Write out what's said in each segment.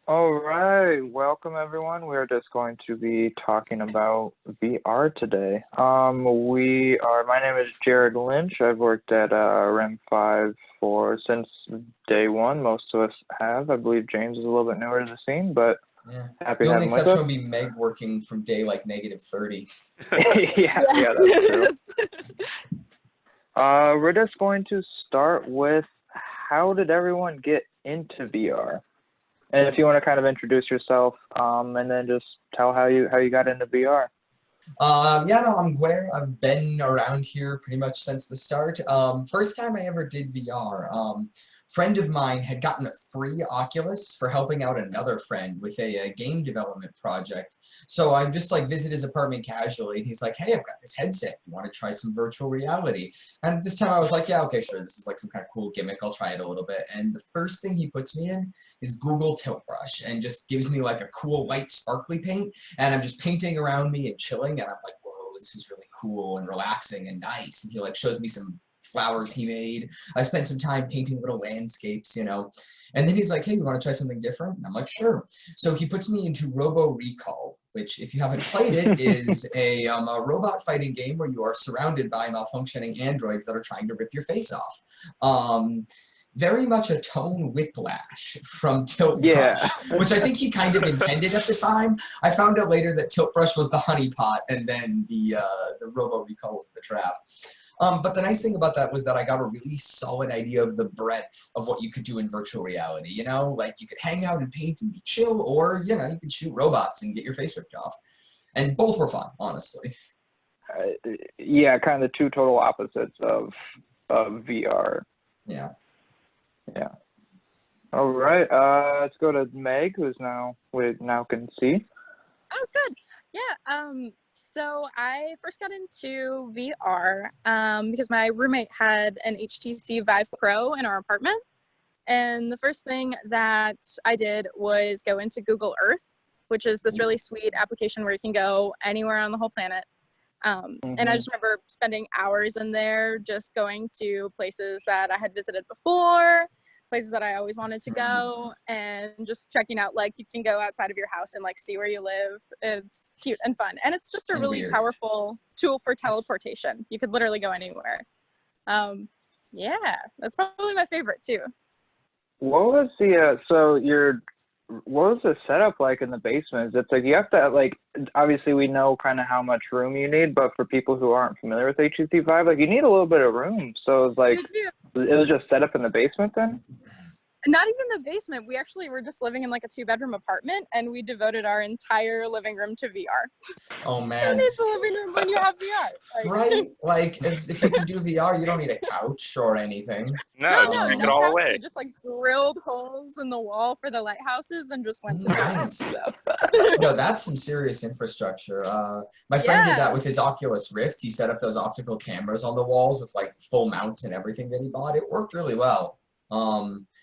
All right, welcome everyone. We're just going to be talking about VR today. My name is Jared Lynch. I've worked at REM5 for since day one. Most of us have. I believe James is a little bit newer to the scene, but Yeah. happy The to have only him with exception us. would be Meg working from day like -30. Yeah, that's true. Yes. We're just going to start with how did everyone get into VR? And if you want to kind of introduce yourself, and then just tell how you got into VR. Yeah, no, I'm Guer. I've been around here pretty much since the start. First time I ever did VR, friend of mine had gotten a free Oculus for helping out another friend with a game development project. So I just like visit his apartment casually, and he's like, "Hey, I've got this headset. You want to try some virtual reality?" And this time I was like, "Yeah, okay, sure. This is like some kind of cool gimmick. I'll try it a little bit." And the first thing he puts me in is Google Tilt Brush, and just gives me like a cool white sparkly paint, and I'm just painting around me and chilling, and I'm like, whoa, this is really cool and relaxing and nice. And he like shows me some flowers he made. I spent some time painting little landscapes. And then he's like, hey, you want to try something different? And I'm like, sure. So he puts me into Robo Recall, which, if you haven't played it, is a robot fighting game where you are surrounded by malfunctioning androids that are trying to rip your face off. Very much a tone whiplash from Tilt Yeah. Brush, which I think he kind of intended at the time. I found out later that Tilt Brush was the honeypot, and then the Robo Recall was the trap. But the nice thing about that was that I got a really solid idea of the breadth of what you could do in virtual reality. Like you could hang out and paint and be chill, or you could shoot robots and get your face ripped off. And both were fun, honestly. Yeah, kind of the two total opposites of VR. Yeah. Yeah. All right. Let's go to Meg, who's now we now can see. Oh, good. Yeah. So I first got into VR because my roommate had an HTC Vive Pro in our apartment. And the first thing that I did was go into Google Earth, which is this really sweet application where you can go anywhere on the whole planet. And I just remember spending hours in there just going to places that I had visited before, places that I always wanted to go, and just checking out, like, you can go outside of your house and like see where you live. It's cute and fun, and it's just a And really weird. powerful tool for teleportation. You could literally go anywhere. Yeah, that's probably my favorite too. What was the what was the setup like in the basement? It's like you have to like obviously we know kind of how much room you need, but for people who aren't familiar with HTC Vive, like you need a little bit of room. So it's like You do. it was just set up in the basement then. Not even the basement. We actually were just living in like a 2-bedroom apartment, and we devoted our entire living room to VR. Oh Who man. needs a living room when you have VR? Right? Like, if you can do VR, you don't need a couch or anything. No, No, just no, take no it all couch. away. We just like drilled holes in the wall for the lighthouses and just went to town. Nice. So No, that's some serious infrastructure. My friend did yeah, that with his Oculus Rift. He set up those optical cameras on the walls with like full mounts and everything that he bought. It worked really well.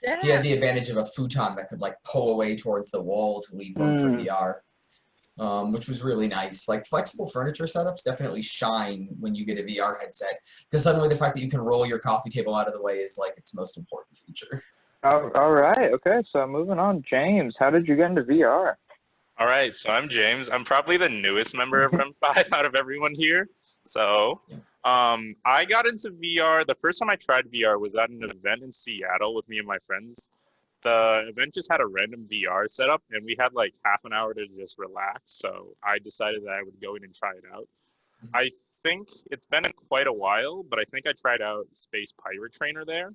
He had yeah. the advantage of a futon that could like pull away towards the wall to leave room for VR, which was really nice. Like flexible furniture setups definitely shine when you get a VR headset, because suddenly the fact that you can roll your coffee table out of the way is like its most important feature. All right. Okay. So moving on, James, how did you get into VR? All right, so I'm James. I'm probably the newest member of REM5 out of everyone here. So, I got into VR. The first time I tried VR was at an event in Seattle with me and my friends. The event just had a random VR setup, and we had like half an hour to just relax. So I decided that I would go in and try it out. I think it's been quite a while, but I think I tried out Space Pirate Trainer there,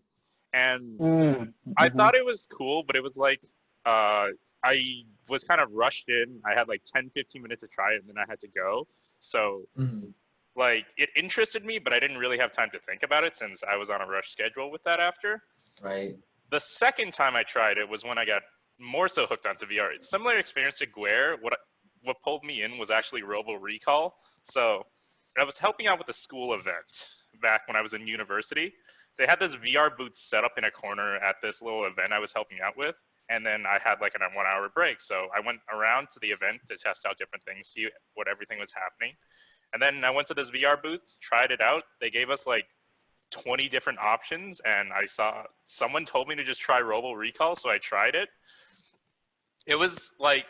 and I thought it was cool, but it was like I was kind of rushed in. I had like 10, 15 minutes to try it, and then I had to go. So, like, it interested me, but I didn't really have time to think about it since I was on a rush schedule with that after. Right. The second time I tried it was when I got more so hooked onto VR. It's similar experience to Guer. What pulled me in was actually Robo Recall. So I was helping out with a school event back when I was in university. They had this VR booth set up in a corner at this little event I was helping out with, and then I had like a 1 hour break. So I went around to the event to test out different things, see what everything was happening. And then I went to this VR booth, tried it out. They gave us like 20 different options, and I saw someone told me to just try Robo Recall, so I tried it. It was like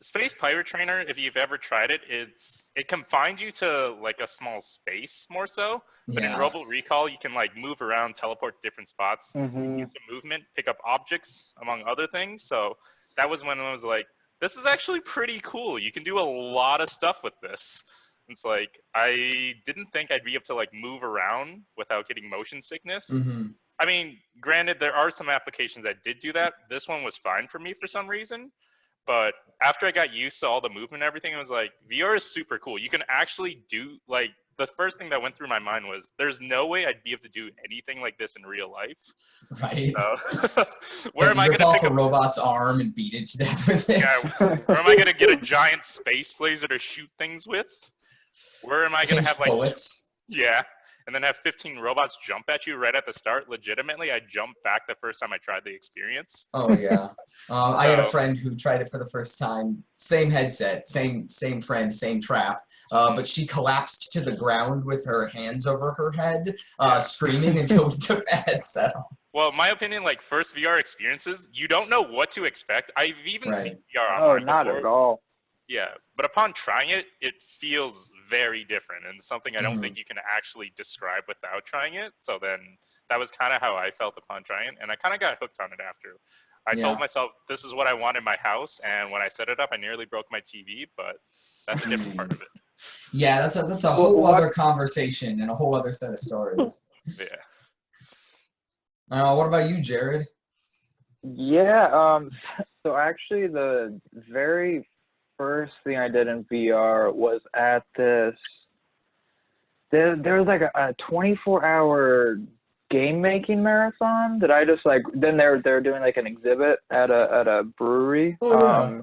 Space Pirate Trainer. If you've ever tried it, it confines you to like a small space more so. But in Yeah. Robo Recall, you can like move around, teleport to different spots, Mm-hmm. use some movement, pick up objects among other things. So that was when I was like, this is actually pretty cool. You can do a lot of stuff with this. It's like I didn't think I'd be able to like move around without getting motion sickness. Mm-hmm. I mean, granted, there are some applications that did do that. This one was fine for me for some reason. But after I got used to all the movement and everything, I was like, VR is super cool. You can actually do, like, the first thing that went through my mind was, there's no way I'd be able to do anything like this in real life. Right. Where am I going rip to off pick a up? robot's arm and beat it to death with it? Yeah, where am I going to get a giant space laser to shoot things with? Where am I going to have, like, bullets? yeah, and then have 15 robots jump at you right at the start? Legitimately, I jumped back the first time I tried the experience. Oh yeah. I had a friend who tried it for the first time. Same headset, same friend, same trap. But she collapsed to the ground with her hands over her head, screaming until we took the headset off. Well, my opinion, like first VR experiences, you don't know what to expect. I've even seen VR Oh, online not before. at all. Yeah, but upon trying it, it feels very different and something I don't think you can actually describe without trying it. So then that was kind of how I felt upon trying it, and I kind of got hooked on it after. I told myself this is what I want in my house, and when I set it up, I nearly broke my TV, but that's a different part of it. Yeah, that's a whole other conversation and a whole other set of stories. Yeah. What about you, Jared? Yeah, so actually the very first thing I did in VR was at this, there was like a 24-hour game making marathon that I just like, then they're doing like an exhibit at a brewery. Oh, yeah.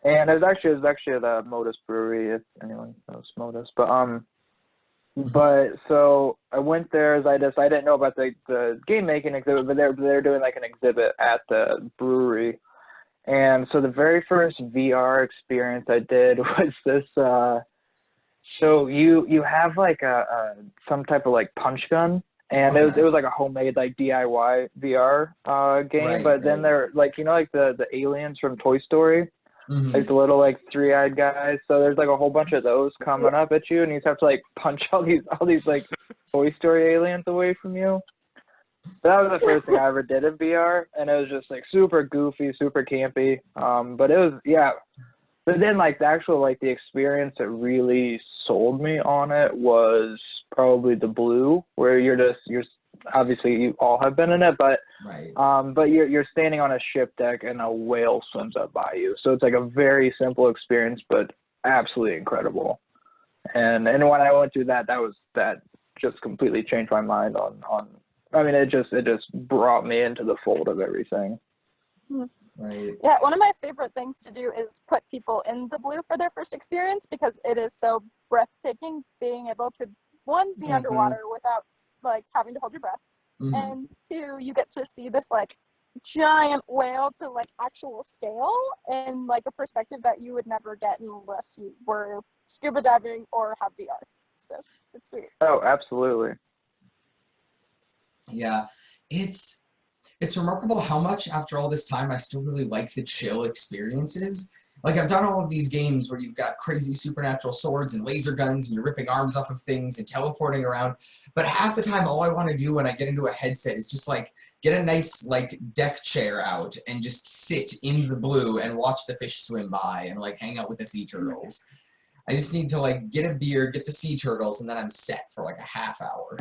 And it was actually at the Modus Brewery, if anyone knows Modus. But so I went there as I didn't know about the game making exhibit, but they're doing like an exhibit at the brewery. And so the very first VR experience I did was this. So you have like some type of like punch gun, and it was like a homemade like DIY VR game. But then they're like like the aliens from Toy Story. Like the little like three-eyed guys. So there's like a whole bunch of those coming up at you, and you just have to like punch all these like Toy Story aliens away from you. So that was the first thing I ever did in VR, and it was just like super goofy, super campy. But it was But then like the actual like the experience that really sold me on it was probably the Blue, where you're obviously you all have been in it, but but you're standing on a ship deck and a whale swims up by you. So it's like a very simple experience, but absolutely incredible. And when I went through that just completely changed my mind on. I mean, it just brought me into the fold of everything. Right. Yeah, one of my favorite things to do is put people in the Blue for their first experience, because it is so breathtaking being able to, one, be underwater without like having to hold your breath, and two, you get to see this like giant whale to like actual scale and like a perspective that you would never get unless you were scuba diving or have VR. So it's sweet. Oh, absolutely. Yeah, it's remarkable how much after all this time I still really like the chill experiences. Like I've done all of these games where you've got crazy supernatural swords and laser guns and you're ripping arms off of things and teleporting around, but half the time all I want to do when I get into a headset is just like get a nice like deck chair out and just sit in the Blue and watch the fish swim by and like hang out with the sea turtles. I just need to like get a beer, get the sea turtles, and then I'm set for like a half hour.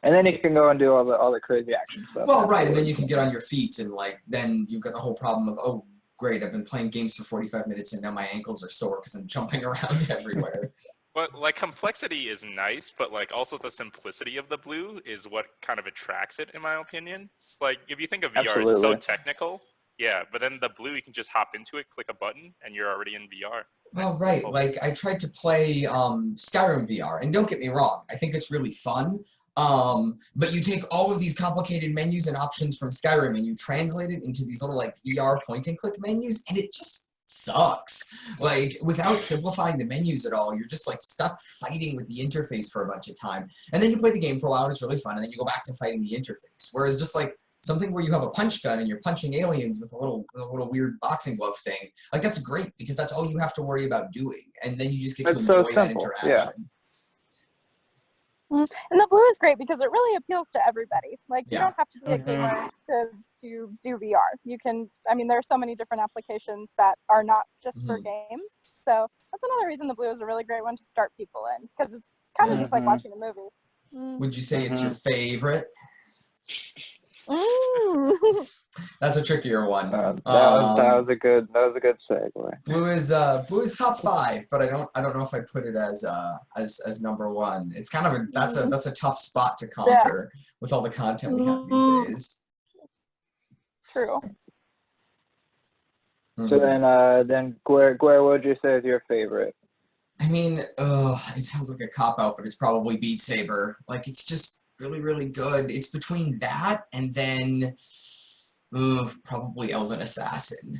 And then you can go and do all the crazy action stuff. Well, right, and then you can get on your feet, and like then you've got the whole problem of, oh, great, I've been playing games for 45 minutes, and now my ankles are sore because I'm jumping around everywhere. But like complexity is nice, but like also the simplicity of the Blue is what kind of attracts it, in my opinion. It's like if you think of VR, it's so technical. Yeah, but then the Blue, you can just hop into it, click a button, and you're already in VR. Well, right, like I tried to play Skyrim VR, and don't get me wrong, I think it's really fun. But you take all of these complicated menus and options from Skyrim and you translate it into these little like VR point and click menus, and it just sucks. Like without simplifying the menus at all, you're just like stuck fighting with the interface for a bunch of time. And then you play the game for a while and it's really fun, and then you go back to fighting the interface. Whereas just like something where you have a punch gun and you're punching aliens with a little weird boxing glove thing. Like that's great because that's all you have to worry about doing, and then you just get to enjoy that interaction. And the blue is great because it really appeals to everybody. Like you don't have to be a gamer to do VR. You can, I mean, there are so many different applications that are not just for games. So that's another reason the blue is a really great one to start people in, because it's kind of just like watching a movie. Would you say it's your favorite? That's a trickier one. That was a good segue. Blue is top 5, but I don't know if I'd put it as number 1. It's kind of that's a tough spot to conquer with all the content we have these days. True. So then Guer, what would you say is your favorite? I mean, it sounds like a cop-out, but it's probably Beat Saber. Like, it's just really, really good. It's between that and then probably Elven Assassin.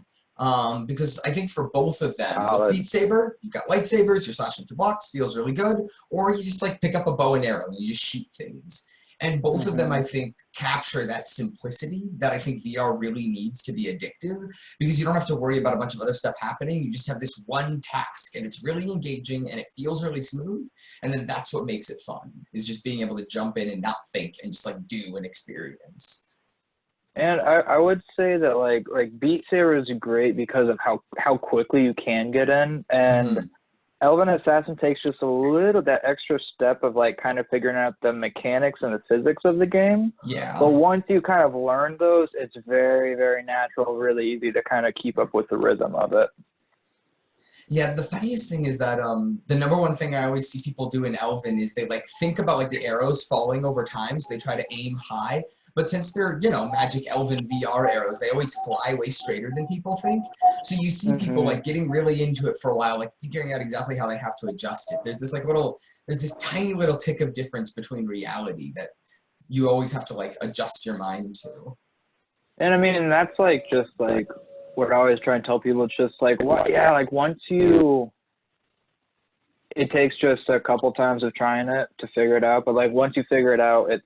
Because I think for both of them, with Beat Saber, you've got lightsabers, you're slashing through blocks, feels really good, or you just like pick up a bow and arrow and you just shoot things. And both of them, I think, capture that simplicity that I think VR really needs to be addictive, because you don't have to worry about a bunch of other stuff happening. You just have this one task, and it's really engaging, and it feels really smooth, and then that's what makes it fun, is just being able to jump in and not think and just, like, do an experience. And I would say that, like Beat Saber is great because of how quickly you can get in, and Elven Assassin takes just a little, that extra step of like kind of figuring out the mechanics and the physics of the game. Yeah. But once you kind of learn those, it's very, very natural, really easy to kind of keep up with the rhythm of it. Yeah, the funniest thing is that the number one thing I always see people do in Elven is they like think about like the arrows falling over time, so they try to aim high. But since they're, you know, magic elven VR arrows, they always fly way straighter than people think. So you see people like getting really into it for a while, like figuring out exactly how they have to adjust it. There's this like there's this tiny little tick of difference between reality that you always have to like adjust your mind to. And I mean, and that's like just like what I always try and tell people. It's just like, what? Yeah, like once you, it takes just a couple times of trying it to figure it out. But like once you figure it out, it's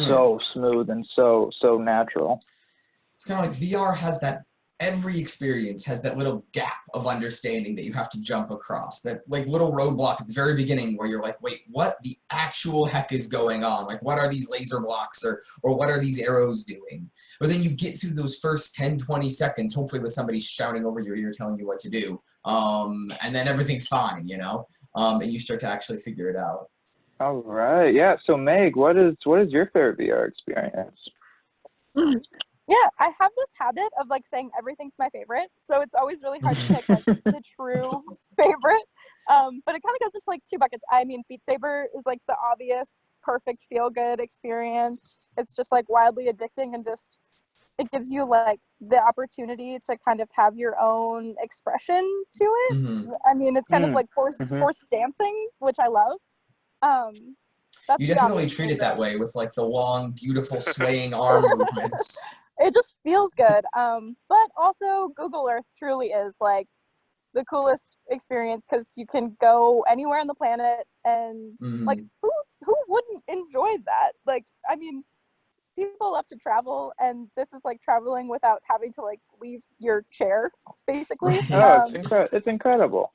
so smooth and so natural. It's kind of like VR has that, every experience has that little gap of understanding that you have to jump across, that like little roadblock at the very beginning where you're like, wait, what the actual heck is going on? Like, what are these laser blocks, or what are these arrows doing? But then you get through those first 10, 20 seconds, hopefully with somebody shouting over your ear telling you what to do, and then everything's fine, you know, and you start to actually figure it out. All right, yeah. So Meg, what is your favorite VR experience? Yeah, I have this habit of like saying everything's my favorite, so it's always really hard to pick like the true favorite. But it kind of goes into like 2 buckets. I mean, Beat Saber is like the obvious, perfect, feel-good experience. It's just like wildly addicting, and just it gives you like the opportunity to kind of have your own expression to it. I mean, it's kind of like forced dancing, which I love. You definitely treat it that way with like the long, beautiful swaying arm movements. It just feels good. But also Google Earth truly is like the coolest experience, because you can go anywhere on the planet, and like who wouldn't enjoy that? Like, I mean, people love to travel, and this is like traveling without having to like leave your chair, basically. Oh, it's incredible.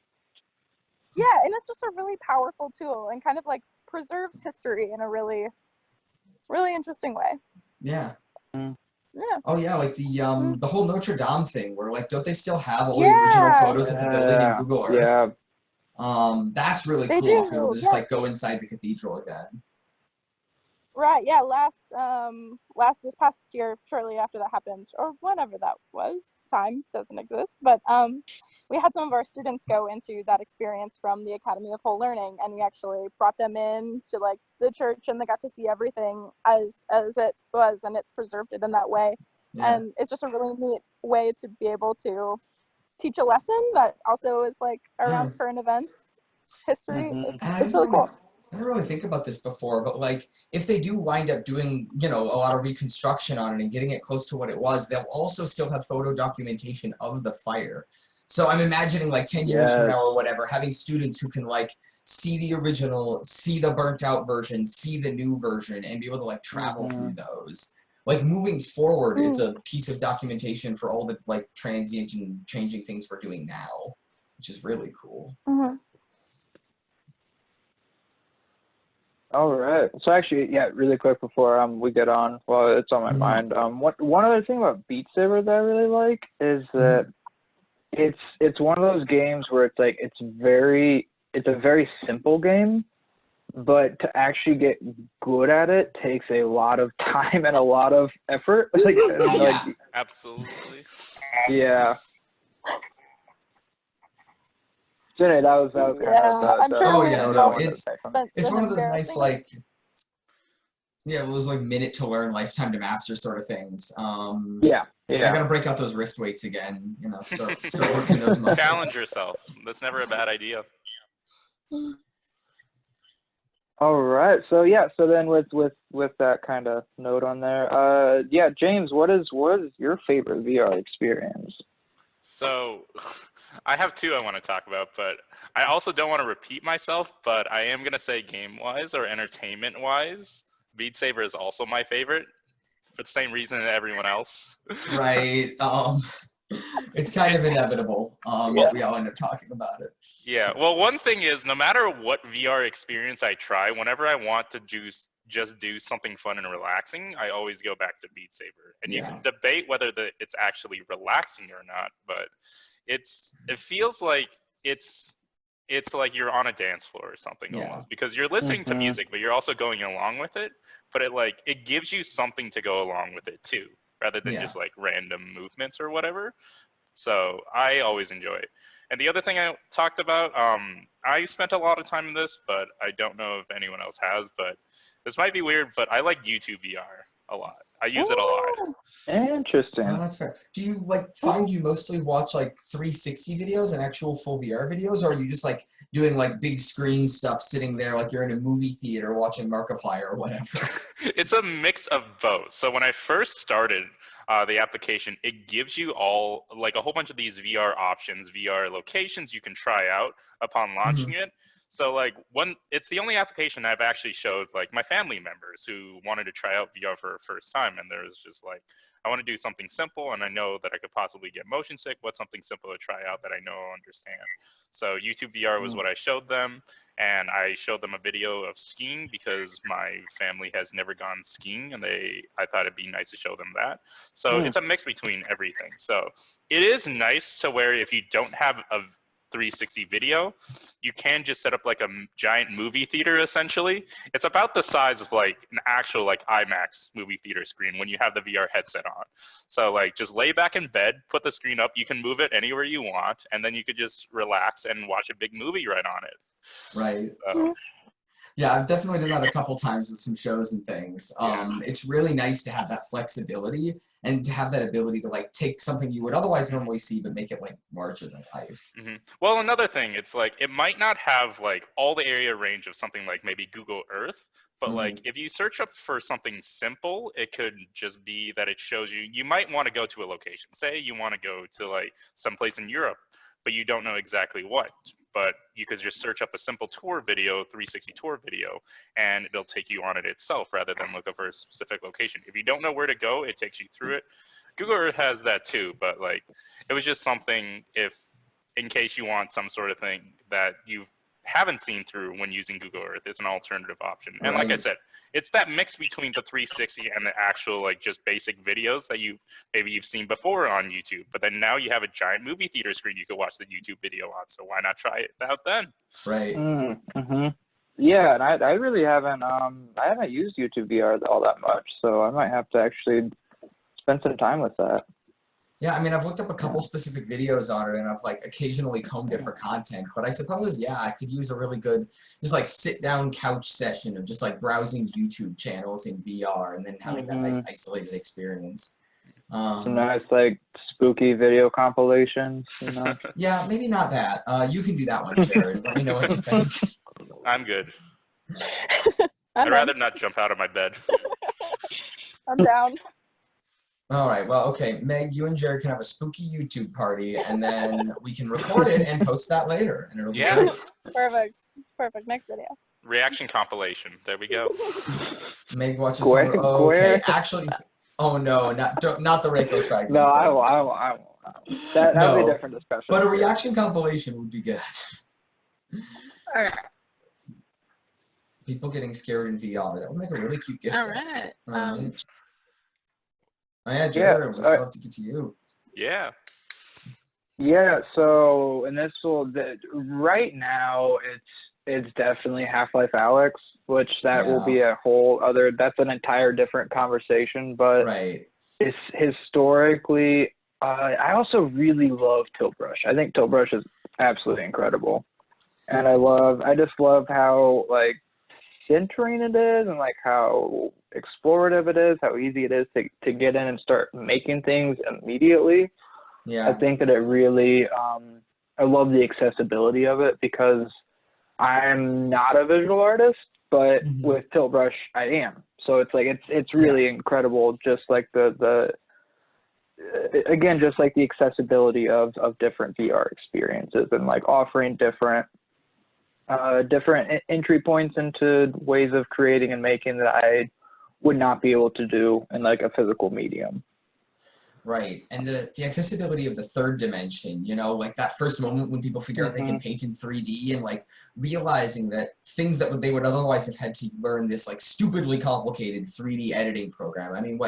Yeah, and it's just a really powerful tool, and kind of like preserves history in a really, really interesting way. Yeah. Yeah. Oh yeah, like the whole Notre Dame thing, where like, don't they still have all the original photos of the building in Google Earth? Yeah. That's really cool to be able to just like go inside the cathedral again. Right. Yeah. This past year, shortly after that happened, or whenever that was, time doesn't exist, but we had some of our students go into that experience from the Academy of Whole Learning, and we actually brought them in to like the church, and they got to see everything as it was, and it's preserved it in that way. And it's just a really neat way to be able to teach a lesson that also is like around current events, history. It's really cool. I didn't really think about this before, but like if they do wind up doing, you know, a lot of reconstruction on it and getting it close to what it was, they'll also still have photo documentation of the fire. So I'm imagining like 10 years from now or whatever, having students who can like see the original, see the burnt out version, see the new version, and be able to like travel through those. like moving forward, it's a piece of documentation for all the like transient and changing things we're doing now, which is really cool. All right. So actually, yeah, really quick before we get on, well, it's on my mind. One other thing about Beat Saber that I really like is that it's one of those games where it's like it's a very simple game, but to actually get good at it takes a lot of time and a lot of effort. Like, Absolutely. Yeah. So anyway, that was kind of I'm sure it's one of those nice like it was like minute to learn, lifetime to master sort of things. Yeah. I gotta break out those wrist weights again, you know, start working those muscles. Challenge yourself. That's never a bad idea. All right. So yeah. So then with that kind of note on there, yeah, James, what is your favorite VR experience? So, I have two I want to talk about, but I also don't want to repeat myself. But I am gonna say game-wise or entertainment-wise, Beat Saber is also my favorite for the same reason as everyone else. Right. It's kind of inevitable. We all end up talking about it. Yeah. Well, one thing is, no matter what VR experience I try, whenever I want to just do something fun and relaxing, I always go back to Beat Saber. And you can debate whether it's actually relaxing or not, but it feels like it's like you're on a dance floor or something almost, because you're listening to music, but you're also going along with it. But it gives you something to go along with it too, rather than just like random movements or whatever. So I always enjoy it. And the other thing I talked about, I spent a lot of time in this, but I don't know if anyone else has, but this might be weird, but I like YouTube VR a lot. I use it a lot. Interesting. Oh, that's fair. Do you find you mostly watch like 360 videos and actual full VR videos, or are you just like doing like big screen stuff sitting there like you're in a movie theater watching Markiplier or whatever? It's a mix of both. So when I first started the application, it gives you all like a whole bunch of these VR options, VR locations you can try out upon launching it. So like it's the only application I've actually showed like my family members who wanted to try out VR for the first time, and there was just like, I want to do something simple, and I know that I could possibly get motion sick. What's something simple to try out that I know I'll understand? So YouTube VR was what I showed them, and I showed them a video of skiing because my family has never gone skiing, and I thought it'd be nice to show them that. So it's a mix between everything. So it is nice to where if you don't have a 360 video, you can just set up like a giant movie theater essentially. It's about the size of like an actual like IMAX movie theater screen when you have the VR headset on. So like just lay back in bed, put the screen up, you can move it anywhere you want, and then you could just relax and watch a big movie right on it. Right. Yeah, I've definitely done that a couple times with some shows and things. It's really nice to have that flexibility and to have that ability to like take something you would otherwise normally see but make it like larger than life. Well, another thing, it's like it might not have like all the area range of something like maybe Google Earth, but like if you search up for something simple, it could just be that it shows you might want to go to a location. Say you want to go to like someplace in Europe, but you don't know exactly what. But you could just search up a simple tour video, 360 tour video, and it'll take you on it itself rather than looking for a specific location. If you don't know where to go, it takes you through it. Google Earth has that too, but like it was just something in case you want some sort of thing that you haven't seen through when using Google Earth, it's an alternative option. And like I said, it's that mix between the 360 and the actual like just basic videos that you've seen before on YouTube. But then now you have a giant movie theater screen you could watch the YouTube video on. So why not try it out then? Right. Yeah, and I really haven't I haven't used YouTube VR all that much, so I might have to actually spend some time with that. Yeah, I mean, I've looked up a couple specific videos on it, and I've like occasionally combed it for content. But I suppose, yeah, I could use a really good, just like sit-down couch session of just like browsing YouTube channels in VR and then having that nice isolated experience. Some nice like spooky video compilations, you know? Yeah, maybe not that. You can do that one, Jared. Let me know what you think. I'm good. I'd rather not jump out of my bed. I'm down. All right, well, okay, Meg, you and Jared can have a spooky YouTube party, and then we can record it and post that later, and it'll be great. Perfect. Next video. Reaction compilation. There we go. Meg watches some. Okay, actually, Oh no, not the Reiko's fragments. No, I won't. That'll be a No, different discussion. but a reaction compilation would be good. All right. People getting scared in VR. That would make a really cute gift All set. right. Alright. Oh yeah, Jared, we'll still have to get to you. Yeah. Yeah, so and right now it's definitely Half-Life Alyx, which that will be a whole other, that's an entire different conversation, but Right. it's historically I also really love Tilt Brush. I think Tilt Brush is absolutely incredible. And I just love how like centering it is and like how explorative it is, how easy it is to get in and start making things immediately. Yeah. I think that it really, I love the accessibility of it because I'm not a visual artist, but with Tilt Brush I am. So it's like it's really incredible, just like again, just like the accessibility of different VR experiences and like offering different entry points into ways of creating and making that I would not be able to do in like a physical medium. Right, and the accessibility of the third dimension, you know, like that first moment when people figure out they can paint in 3D and like realizing that things that they would otherwise have had to learn this like stupidly complicated 3D editing program. I mean,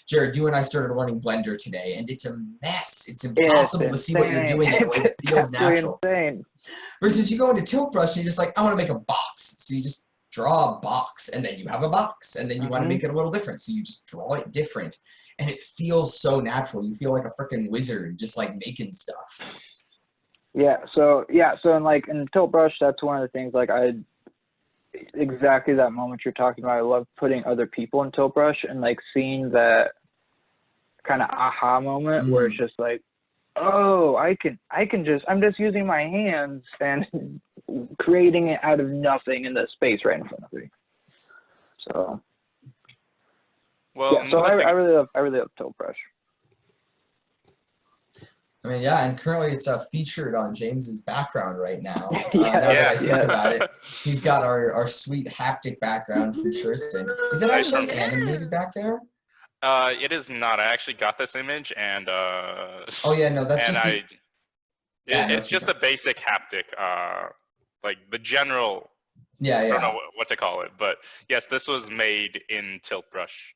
Jared, you and I started running Blender today, and it's a mess. It's impossible to see what you're doing in a way that feels natural. Insane. Versus you go into Tilt Brush and you're just like, I want to make a box. So you just draw a box, and then you have a box, and then you want to make it a little different, so you just draw it different. And it feels so natural. You feel like a freaking wizard just like making stuff. So in Tilt Brush, that's one of the things like exactly that moment you're talking about. I love putting other people in Tilt Brush and like seeing that kind of aha moment where it's just like, oh, I'm just using my hands and creating it out of nothing in the space right in front of me. So. Well, yeah, so I really love Tilt Brush. I mean, yeah, and currently it's featured on James's background right now. Now that I think about it, he's got our sweet haptic background from Shurston. Is it actually animated back there? It is not. I actually got this image, and oh yeah, no, that's just it's just a basic haptic, like the general. Yeah, I don't know what to call it, but yes, this was made in Tilt Brush.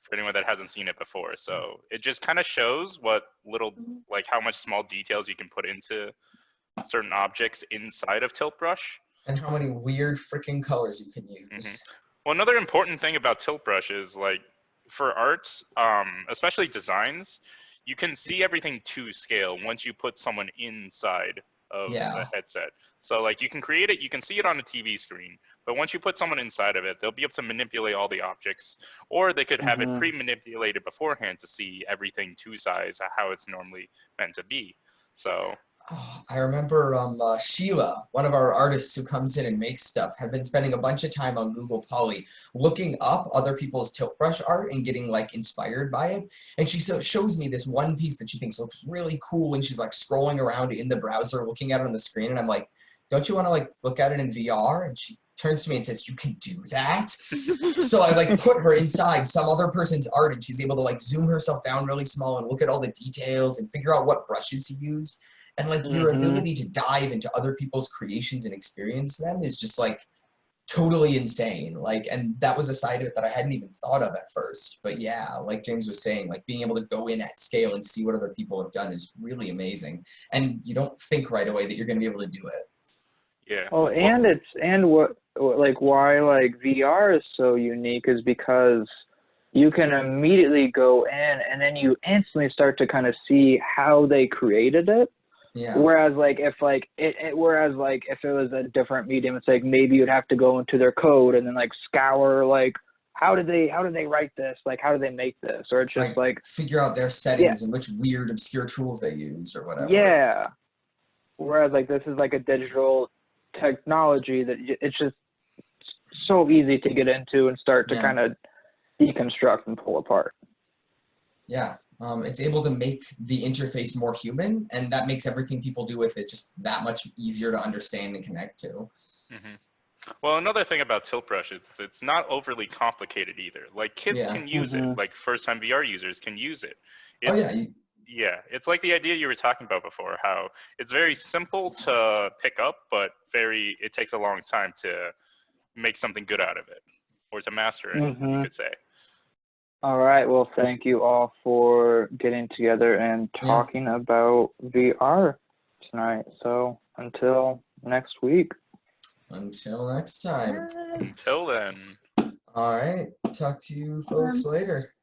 For anyone that hasn't seen it before, so it just kind of shows what little, like how much small details you can put into certain objects inside of Tilt Brush, and how many weird freaking colors you can use. Well, another important thing about Tilt Brush is like for art, especially designs, you can see everything to scale once you put someone inside of the headset. So like you can create it, you can see it on a TV screen, but once you put someone inside of it, they'll be able to manipulate all the objects, or they could have it pre-manipulated beforehand to see everything to size, how it's normally meant to be. So. Oh, I remember Sheila, one of our artists who comes in and makes stuff, have been spending a bunch of time on Google Poly looking up other people's Tilt Brush art and getting like inspired by it. And she shows me this one piece that she thinks looks really cool, and she's like scrolling around in the browser looking at it on the screen, and I'm like, don't you want to like look at it in VR? And she turns to me and says, you can do that? So I like put her inside some other person's art, and she's able to like zoom herself down really small and look at all the details and figure out what brushes he used. And like your ability to dive into other people's creations and experience them is just like totally insane. Like, and that was a side of it that I hadn't even thought of at first. But yeah, like James was saying, like being able to go in at scale and see what other people have done is really amazing. And you don't think right away that you're going to be able to do it. Yeah. Oh, and what why like VR is so unique is because you can immediately go in and then you instantly start to kind of see how they created it. Yeah. Whereas if it was a different medium, it's like maybe you'd have to go into their code and then like scour like how did they write this, like how did they make this, or it's just like figure out their settings and which weird obscure tools they used or whatever. Yeah. Whereas like this is like a digital technology that it's just so easy to get into and start to kind of deconstruct and pull apart. Yeah. It's able to make the interface more human, and that makes everything people do with it just that much easier to understand and connect to. Well, another thing about Tilt Brush is it's not overly complicated either. Like kids Yeah. can use it. Like first-time VR users can use it. Oh It's, yeah. yeah, it's like the idea you were talking about before, how it's very simple to pick up, but it takes a long time to make something good out of it, or to master it, you could say. All right. Well, thank you all for getting together and talking about VR tonight. So until next week. Until next time. Yes. Until then. All right. Talk to you folks later.